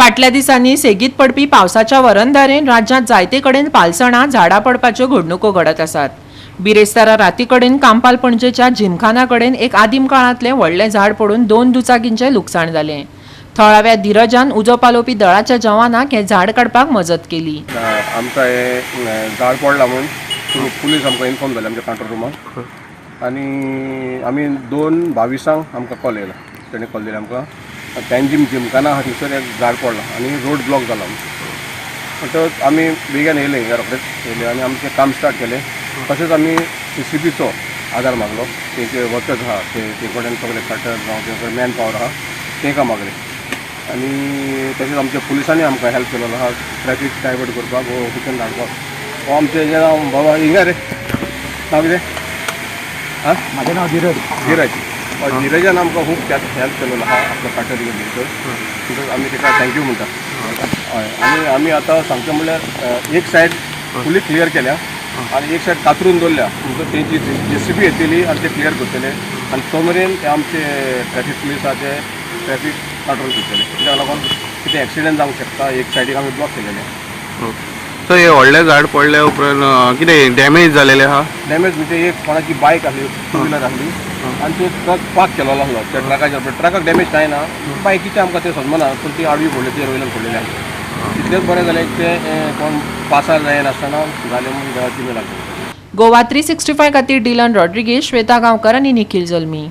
फाटल्या दिसांनी सेगीत पडपी पावसाच्या वरंधारेन राज्यांत जायते कडेन पालसणां झाडां पडपाच्यो घडणुको घडत आसात। बिरेस्तारा राती कडेन कांपाल पणजेच्या जिमखाना कडेन एक आदीम काळांतलें व्हडलें झाड पडून 2 दुचाकींचें लुकसाण जालें। थळाव्या धीरजान उजो पालोवपी दळाच्या जवानाक हें झाड काडपाक मजत केली। आमकां हें झाड पडलां म्हणून पुलीस आमकां इन्फॉर्म जालें आमच्या कंट्रोल रुमाक आनी आमी 2:22 आमकां कॉल येयला। तेणें कॉल दिली आमकां टँजीम जिमखाना आहा थंयसर एक झाड पडलां आनी रोड ब्लॉक जाला म्हणटच आमी बेगीन येयले हिंगा रोखडेच येयले आनी आमचें काम स्टार्ट केलें। तशेंच आमी CCBचो आदार मागलो, तेंचे वर्कर्स आहा ते कडेन सगळे कटर जावं तेंचे मॅन पावर आहा तेंकां मागलें आनी तशेंच आमच्या पुलिसांनी आमकां हेल्प केलेलो आहा ट्रॅफीक डायवर्ट करपाक वो किचन धाडपाक। हो आमचें जें नांव बाबा हिंगा रे नांव कितें? आं म्हाजें नांव धीरज। धीरजान आमकां खूब हेल्प केलेलो आहा आपल्या काटेरी भितर आमी ताका थँक्यू म्हणटा। हय आनी आमी आतां सांगता म्हणल्यार एक सायड फुली क्लियर केल्या आनी एक सायड कातरून दवरल्या म्हणटच तेंची JCB येतली आनी ते क्लियर करतले आनी तो मेरेन ते आमचे ट्रॅफीक पुलीस आहा ते ट्रॅफीक कंट्रोल करतले। कित्याक लागून कितें एक्सिडेंट जावंक शकता, एक सायडीक आमी ब्लॉक केलेले। सो हे व्हडलें झाड पडल्या उपरांत कितें डॅमेज जालेलें आहा? डॅमेज म्हणजे एक कोणाची बायक आसली, 2 व्हिलर आसली आनी तो ट्रक पार्क केलेलो आसलो त्या ट्रकाच्या ट्रकाक डॅमेज कांय ना, बायकीचे आमकां ते समजना पूण ती आडवी पडली ते वयल्यान पडलेली आसा। तितलेंच बरें जालें ते कोण पासार जायनासतना जालें म्हणून देवाची मेळ लागली। गोवा 365 खातीर डिलन रॉड्रिगेज, श्वेता गांवकर आनी निखिल जल्मी।